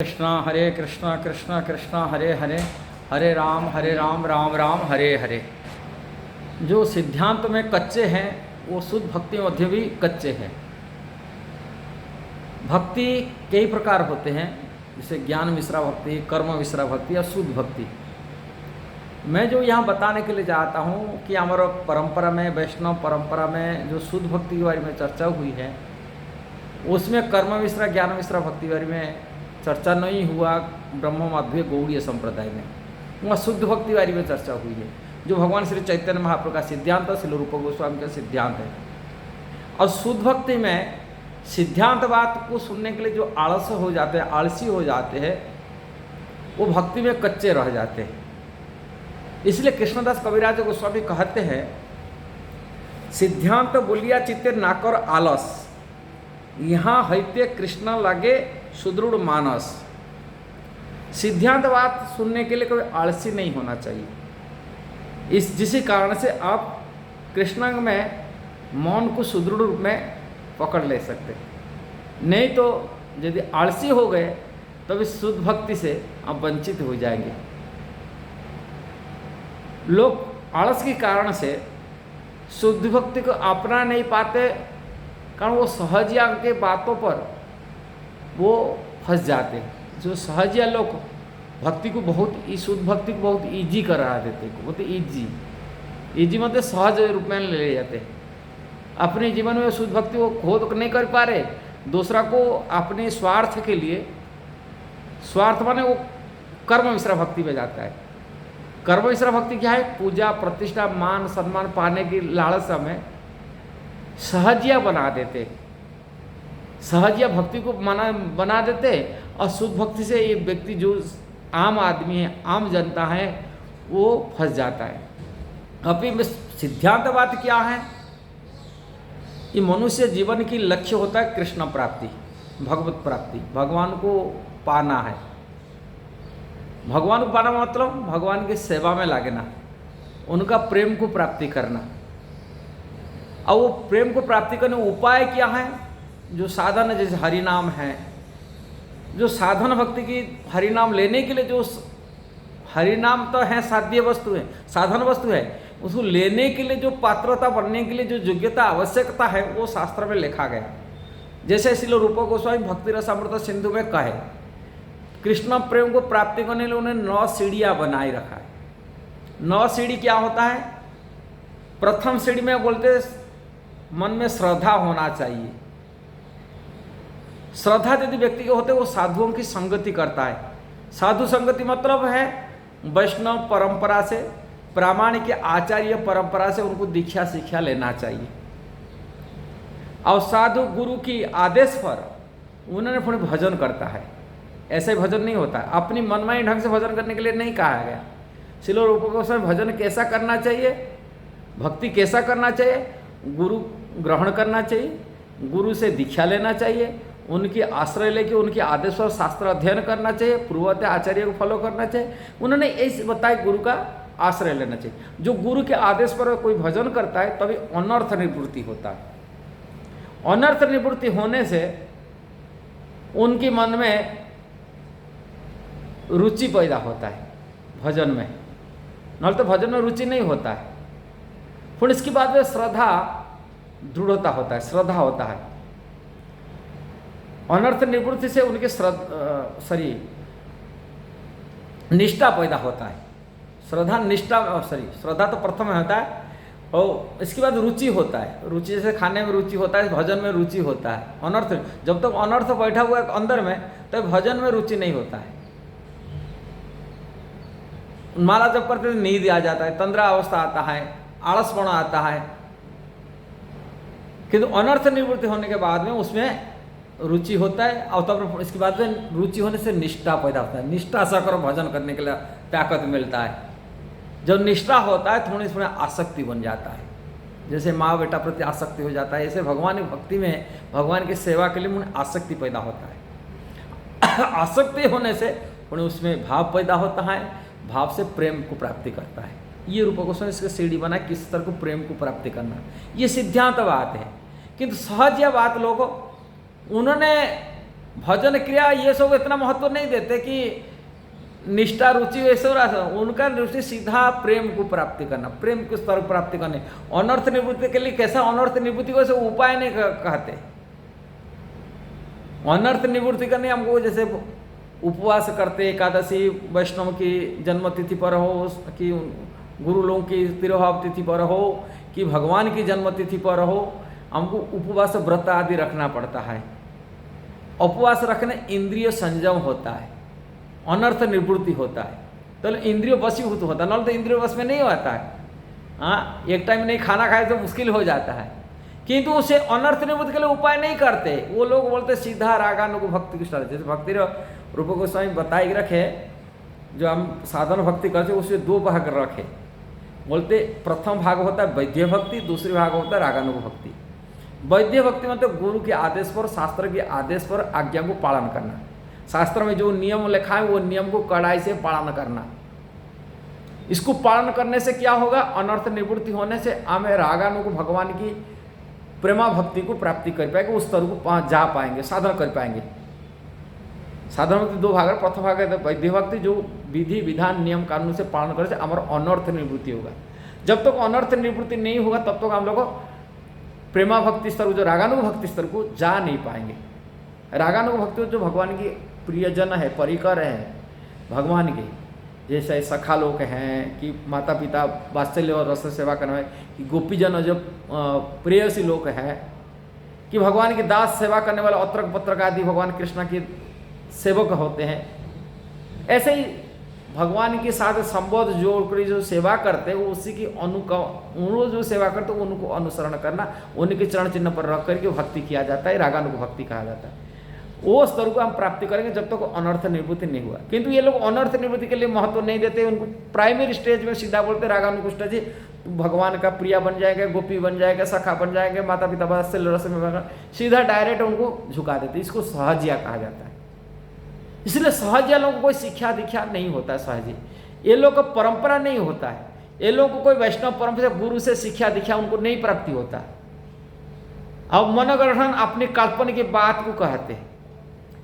कृष्णा हरे कृष्णा कृष्णा कृष्णा हरे हरे, हरे राम राम राम हरे हरे। जो सिद्धांत में कच्चे हैं वो शुद्ध भक्ति मध्य भी कच्चे हैं। भक्ति कई प्रकार होते हैं, जैसे ज्ञान मिश्रा भक्ति, कर्म मिश्रा भक्ति या शुद्ध भक्ति। मैं जो यहाँ बताने के लिए चाहता हूँ कि हमारा परंपरा में, वैष्णव परंपरा में जो शुद्ध भक्ति के बारे में चर्चा हुई है, उसमें कर्म मिश्रा ज्ञान मिश्रा भक्ति के बारे में चर्चा नहीं हुआ। ब्रह्म माध्य गौड़ीय संप्रदाय में वहाँ शुद्ध भक्ति बारे में चर्चा हुई है, जो भगवान श्री चैतन्य महाप्रभु का सिद्धांत, श्री रूप गोस्वामी का सिद्धांत है। और शुद्ध भक्ति में सिद्धांत बात को सुनने के लिए जो आलस हो जाते हैं, आलसी हो जाते हैं, वो भक्ति में कच्चे रह जाते हैं। इसलिए कृष्णदास कविराज गोस्वामी कहते हैं, सिद्धांत बोलिया चित्ते नाकर आलस, यहाँ हैते कृष्ण लगे सुदृढ़ मानस। सिद्धांत बात सुनने के लिए कोई आलसी नहीं होना चाहिए। जिसी कारण से आप कृष्ण में मौन को सुदृढ़ रूप में पकड़ ले सकते। नहीं तो यदि आलसी हो गए तो इस शुद्ध भक्ति से आप वंचित हो जाएंगे। लोग आलस के कारण से शुद्ध भक्ति को अपना नहीं पाते, कारण वो सहजिया के बातों पर वो फंस जाते हैं। जो सहजिया लोग भक्ति को बहुत, शुद्ध भक्ति को बहुत इजी करा देते हैं, बहुत इजी मतलब सहज रूप में ले जाते हैं। अपने जीवन में शुद्ध भक्ति को खोद नहीं कर पा रहे, दूसरा को अपने स्वार्थ के लिए, स्वार्थ माने वो कर्म मिश्रा भक्ति में जाता है। कर्म मिश्रा भक्ति क्या है? पूजा प्रतिष्ठा मान सम्मान पाने की लालसा में सहजिया बना देते, सहजिया भक्ति को बना देते। और शुद्ध भक्ति से ये व्यक्ति जो आम आदमी है, आम जनता है, वो फंस जाता है। अभी में सिद्धांत बात क्या है? ये मनुष्य जीवन की लक्ष्य होता है कृष्ण प्राप्ति, भगवत प्राप्ति, भगवान को पाना है। भगवान को पाना मतलब भगवान की सेवा में लागना, उनका प्रेम को प्राप्ति करना। और वो प्रेम को प्राप्ति करने उपाय क्या है? जो साधन है, जैसे हरि नाम है, जो साधन भक्ति की, हरि नाम लेने के लिए जो हरि नाम तो है साध्य वस्तु है, साधन वस्तु है, उसको लेने के लिए जो पात्रता बनने के लिए जो योग्यता आवश्यकता है, वो शास्त्र में लिखा गया। जैसे श्रील रूप गोस्वामी भक्ति रसामृत सिंधु में कहे, कृष्ण प्रेम को प्राप्ति करने के लिए उन्हें 9 सीढ़ियाँ बनाए रखा है। 9 सीढ़ी क्या होता है? प्रथम सीढ़ी में बोलते मन में श्रद्धा होना चाहिए। श्रद्धा यदि व्यक्ति के होते, वो साधुओं की संगति करता है। साधु संगति मतलब है वैष्णव परंपरा से, प्रामाणिक आचार्य परंपरा से उनको दीक्षा शिक्षा लेना चाहिए। और साधु गुरु की आदेश पर उन्होंने फिर भजन करता है। ऐसे भजन नहीं होता है, अपनी मनमानी ढंग से भजन करने के लिए नहीं कहा गया। श्रील रूप गोस्वामी भजन कैसा करना चाहिए, भक्ति कैसा करना चाहिए? गुरु ग्रहण करना चाहिए, गुरु से दीक्षा लेना चाहिए, उनकी आश्रय लेके उनके आदेश पर शास्त्र अध्ययन करना चाहिए, पूर्ववर्ती आचार्य को फॉलो करना चाहिए। उन्होंने ऐसे बताया, गुरु का आश्रय लेना चाहिए। जो गुरु के आदेश पर कोई भजन करता है तभी अनर्थ निवृत्ति होता है। अनर्थ निवृत्ति होने से उनके मन में रुचि पैदा होता है भजन में, नहीं तो भजन में रुचि नहीं होता है। फिर इसके बाद में श्रद्धा दृढ़ता होता है, श्रद्धा होता है। अनर्थ निवृत्ति से उनके निष्ठा पैदा होता है। श्रद्धा निष्ठा, श्रद्धा तो प्रथम होता है, और इसके बाद रुचि होता है। रुचि जैसे खाने में रुचि होता है, भजन में रुचि होता है। अनर्थ, जब तक अनर्थ बैठा हुआ है अंदर में, तो भजन में रुचि नहीं होता है। माला जब करते तो नींद आ जाता है, तंद्रा अवस्था आता है, आलसपना आता है। किंतु अनर्थ निवृत्ति होने के बाद में उसमें रुचि होता है, और तब इसके बाद में रुचि होने से निष्ठा पैदा होता है। निष्ठा से कर भजन करने के लिए ताकत मिलता है। जब निष्ठा होता है थोड़ी इसमें आसक्ति बन जाता है, जैसे माँ बेटा प्रति आसक्ति हो जाता है, ऐसे भगवान की भक्ति में, भगवान की सेवा के लिए उन्हें आसक्ति पैदा होता है। आसक्ति होने से उन्हें उसमें भाव पैदा होता है, भाव से प्रेम को प्राप्ति करता है। ये रूप गोस्वामी इसका सीढ़ी बना, किस तरह को प्रेम को प्राप्ति करना, ये सिद्धांत बात है। किंतु सहज यह बात लोगों, उन्होंने भजन क्रिया ये सब इतना महत्व नहीं देते कि निष्ठा रुचि ये सब, उनका रुचि सीधा प्रेम को प्राप्ति करना, प्रेम को स्तर प्राप्ति करने। अनर्थ निवृत्ति के लिए कैसा अनर्थ निवृत्ति को उपाय नहीं कहते। अनर्थ निवृत्ति करने हमको जैसे उपवास करते, एकादशी वैष्णव की जन्मतिथि पर हो, कि गुरु लोगों की तिरुभाव तिथि पर हो, कि भगवान की जन्मतिथि पर हो, हमको उपवास व्रत आदि रखना पड़ता है। उपवास रखने इंद्रिय संयम होता है, अनर्थ निवृत्ति होता है, तो इंद्रिय वशीभूत होता है, न तो इंद्रिय वश में नहीं होता है। हाँ, एक टाइम नहीं खाना खाए तो मुश्किल हो जाता है, किंतु उसे अनर्थ निवृत्ति के लिए उपाय नहीं करते। वो लोग बोलते सीधा रागानुग भक्ति की स्टार्ट, जैसे भक्ति रूप गोस्वामी बताई रखे, जो हम साधन भक्ति करते उसमें दो भाग रखे। बोलते प्रथम भाग होता है वैद्य भक्ति, दूसरी भाग होता है रागानुग भक्ति। वैद्य भक्ति मतलब गुरु के आदेश पर, शास्त्र के आदेश पर आज्ञा को पालन करना, शास्त्र में जो नियम लिखा है वो नियम को कड़ाई से पालन करना। इसको पालन करने से क्या होगा, अनर्थ निवृत्ति होने से हमें रागानुग भगवान की प्रेमा भक्ति को प्राप्ति कर पाएंगे, उस स्तर को जा पाएंगे, साधन कर पाएंगे। साधन भक्ति दो भाग है, प्रथम भाग है वैद्य भक्ति, जो विधि विधान नियम कानून से पालन करने से हमारा अनर्थ निवृत्ति होगा। जब तक अनर्थ निवृत्ति नहीं होगा तब तक हम लोग प्रेमा भक्ति स्तर, जो रागानुग भक्ति स्तर को जा नहीं पाएंगे। रागानुग भक्ति जो भगवान की प्रियजन है, परिकर है भगवान के, जैसे सखा लोग हैं, कि माता पिता वात्सल्य और रस सेवा करने वाले, कि गोपीजन जो प्रेयसी लोग हैं, कि भगवान की दास सेवा करने वाले अत्रक पत्रक आदि भगवान कृष्ण के सेवक होते हैं। ऐसे ही भगवान के साथ संबोध जोड़कर जो सेवा करते हैं, वो उसी की उनको जो सेवा करते हैं उनको अनुसरण करना, उनके चरण चिन्ह पर रख करके भक्ति किया जाता है, रागानुग भक्ति कहा जाता है। वो स्तर को हम प्राप्ति करेंगे जब तक अनर्थ निवृत्ति नहीं हुआ। किंतु ये लोग अनर्थ निवृत्ति के लिए महत्व नहीं देते, उनको प्राइमरी स्टेज में सीधा बोलते रागानुग स्टेज, भगवान का प्रिया बन जाएगा, गोपी बन जाएगा, सखा बन जाएगा, माता पिता वात्सल्य रस में सीधा डायरेक्ट उनको झुका देते। इसको सहजिया कहा जाता है। इसलिए सहजिया लोगों को कोई शिक्षा दीक्षा नहीं होता है। सहजी ये लोग का परंपरा नहीं होता है, ये लोग को कोई वैष्णव परंपरा गुरु से शिक्षा दीक्षा उनको नहीं प्राप्ति होता। अब मनोग्रहण अपनी कल्पना की बात को कहते हैं,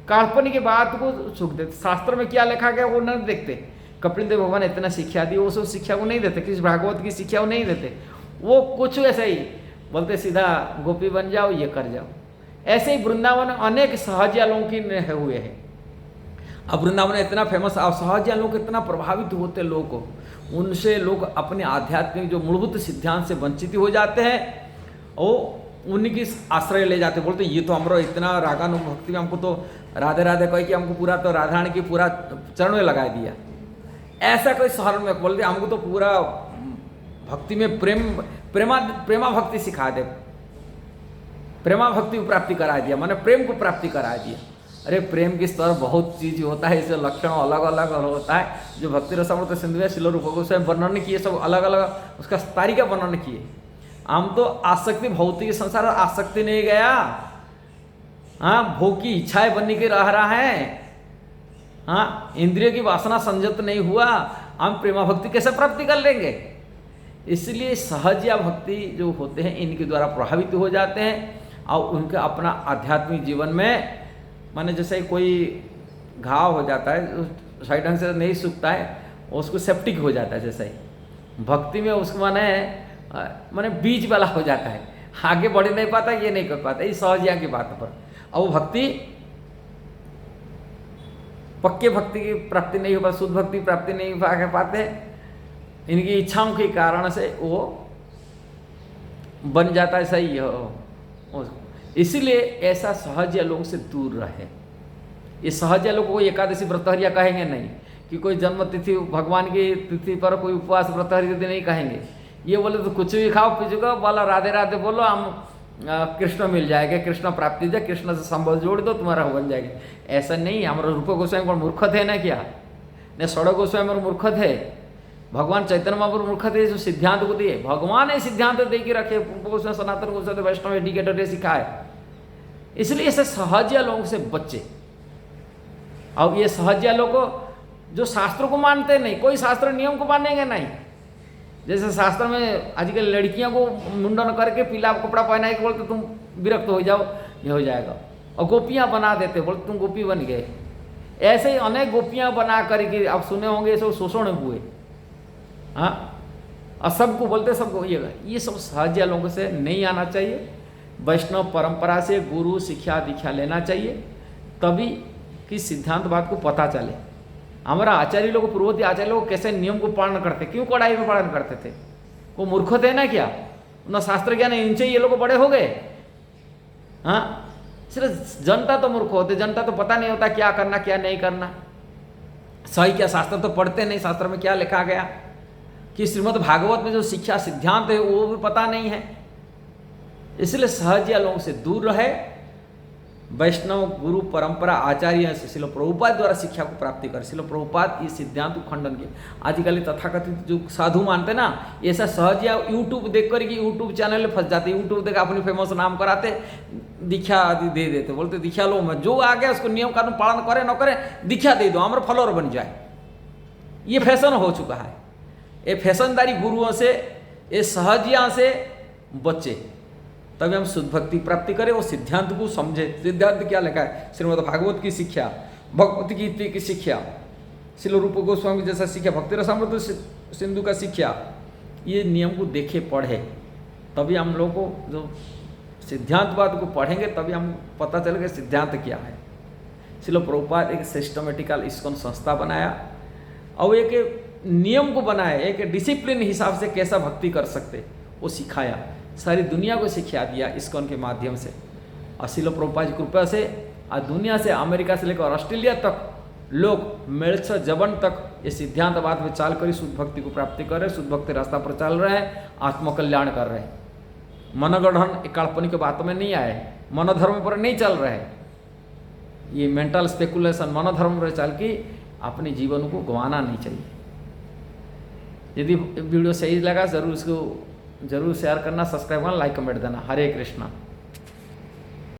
काल्पनिक की बात को छूट देते। शास्त्र में क्या लिखा गया वो नहीं देखते। कपिल देव भगवान इतना शिक्षा दी, वो सब शिक्षा को नहीं देते, किसी भागवत की शिक्षा को नहीं देते। वो कुछ ऐसे ही बोलते सीधा गोपी बन जाओ, ये कर जाओ। ऐसे ही वृंदावन अनेक सहजिया लोगों की हुए हैं। अब वृंदावन इतना फेमस, अब सहजिया लोग इतना प्रभावित होते लोग को, उनसे लोग अपने आध्यात्मिक जो मूलभूत सिद्धांत से वंचित हो जाते हैं और उन्हीं आश्रय ले जाते। बोलते ये तो हमारा इतना रागानुग भक्ति में हमको तो राधे राधे कह कि हमको पूरा तो राधारानी की पूरा चरण में लगा दिया। ऐसा कोई शहर में बोलते हमको तो पूरा भक्ति में प्रेमा भक्ति सिखा दे, प्रेमा भक्ति को प्राप्ति करा दिया, माने प्रेम को प्राप्ति करा दिया। अरे प्रेम के स्तर बहुत चीज होता है, इससे लक्षण अलग अलग होता है। जो भक्ति रसामृत सिंधु में शिल रूप गोस्वामी वर्णन किए, सब अलग अलग उसका तारीका वर्णन किए। हम तो आसक्ति भौतिक संसार आसक्ति नहीं गया, हाँ भोग की इच्छाएं बनने के रह रहा है, हाँ इंद्रिय की वासना संयत नहीं हुआ, हम प्रेमा भक्ति कैसे प्राप्ति कर लेंगे। इसलिए सहजिया भक्ति जो होते हैं इनके द्वारा प्रभावित हो जाते हैं और उनके अपना आध्यात्मिक जीवन में, माने जैसे कोई घाव हो जाता है सही ढंग से नहीं सूखता है, उसको सेप्टिक हो जाता है, जैसे ही भक्ति में उसको माने बीज वाला हो जाता है, आगे बढ़ नहीं पाता, ये नहीं कर पाता। इस सहजिया की बात पर और वो भक्ति पक्के भक्ति की प्राप्ति नहीं हो पाती, शुद्ध भक्ति की प्राप्ति नहीं कर पाते। इनकी इच्छाओं के कारण से वो बन जाता है सही हो। इसीलिए ऐसा सहजिया लोगों से दूर रहे। ये सहजिया लोग को एकादशी व्रतहरिया कहेंगे नहीं, कि कोई जन्म तिथि भगवान की तिथि पर कोई उपवास व्रतहरिया नहीं कहेंगे। ये बोले तो कुछ भी खाओ पीछो बोला राधे राधे बोलो, हम कृष्ण मिल जाएगा, कृष्ण प्राप्ति जाए, कृष्ण से संबंध जोड़ दो तुम्हारा बन जाएगी। ऐसा नहीं, हमारा रूप गोस्वामी पर मूर्ख थे ना, क्या न षड़ गोस्वामी पर मूर्ख थे, भगवान चैतन्य महाप्रभु मूर्ख थे जो सिद्धांत को दिए। भगवान ने सिद्धांत दे के रखे, गोस्वामी सनातन गोस्वामी वैष्णव एडिकेटर सिखाए। इसलिए ऐसे सहजिया लोगों से बच्चे। अब ये सहजिया लोग जो शास्त्रों को मानते नहीं, कोई शास्त्र नियम को मानेंगे नहीं। जैसे शास्त्र में आजकल लड़कियों को मुंडन करके पीला कपड़ा पहना के बोलते तुम विरक्त हो जाओ, ये हो जाएगा। और गोपियाँ बना देते, बोलते तुम गोपी बन गए। ऐसे ही अनेक गोपियाँ बना करके आप सुने होंगे, ये सब शोषण हुए। हाँ, और सबको बोलते सबको ये सब सहजिया लोगों से नहीं आना चाहिए। वैष्णव परंपरा से गुरु शिक्षा दीक्षा लेना चाहिए, तभी कि सिद्धांतवाद को पता चले। हमारा आचार्य लोग, पूर्ववर्ती आचार्य लोग कैसे नियम को पालन करते, क्यों कड़ाई में पालन करते थे? वो मूर्ख थे ना क्या? ना शास्त्र ज्ञान, इनसे ये लोग बड़े हो गए। हाँ, सिर्फ जनता तो मूर्ख होते, जनता तो पता नहीं होता क्या करना क्या नहीं करना। सही क्या, शास्त्र तो पढ़ते नहीं, शास्त्र में क्या लिखा गया कि श्रीमद् भागवत में जो शिक्षा सिद्धांत है वो भी पता नहीं है। इसलिए सहजिया लोगों से दूर रहे। वैष्णव गुरु परंपरा आचार्य से श्रील प्रभुपाद द्वारा शिक्षा को प्राप्ति कर। श्रील प्रभुपाद इस सिद्धांत को खंडन किए। आजकल तथाकथित जो साधु मानते ना, ऐसा सहजिया यूट्यूब देख कर कि यूट्यूब चैनल में फंस जाते, यूट्यूब देख अपनी फेमस नाम कराते, दीक्षा आदि दे देते, बोलते दीक्षा लो, मैं जो आ गया उसको नियम कानून पालन करे न करे दीक्षा दे दो, हमारा फॉलोअर बन जाए। ये फैशन हो चुका है। ये फैशनदारी गुरुओं से, ये सहजिया से बचे, तभी हम शुद्ध भक्ति प्राप्ति करें। वो सिद्धांत को समझे। सिद्धांत क्या लिखा है? श्रीमद् भागवत की शिक्षा, भगवत गीता की शिक्षा, श्रील रूप गोस्वामी जैसा शिक्षा, भक्ति रसामृत सिंधु का शिक्षा, ये नियम को देखे पढ़े, तभी हम लोग को जो सिद्धांतवाद को पढ़ेंगे तभी हम पता चलेगा सिद्धांत क्या है। श्रील प्रभुपाद एक सिस्टमेटिकल इस्कॉन संस्था बनाया और एक नियम को बनाया, एक डिसिप्लिन हिसाब से कैसा भक्ति कर सकते वो सिखाया, सारी दुनिया को सिखा दिया इस्कॉन के माध्यम से। और श्रील प्रभुपाद की कृपा से आज दुनिया से, अमेरिका से लेकर ऑस्ट्रेलिया तक लोग मेल्स जबन तक ये सिद्धांतवाद में चाल कर शुद्ध भक्ति को प्राप्ति कर रहे, शुद्ध भक्ति रास्ता पर चल रहे हैं, आत्मकल्याण कर रहे हैं। मनगढ़ काल्पनिक बातों में नहीं आए, मनोधर्म पर नहीं चल रहे। ये मेंटल स्पेकुलेशन मनोधर्म पर चल के अपने जीवन को गंवाना नहीं चाहिए। यदि वीडियो सही लगा जरूर इसको जरूर शेयर करना, सब्सक्राइब करना, लाइक कमेंट देना। हरे कृष्णा।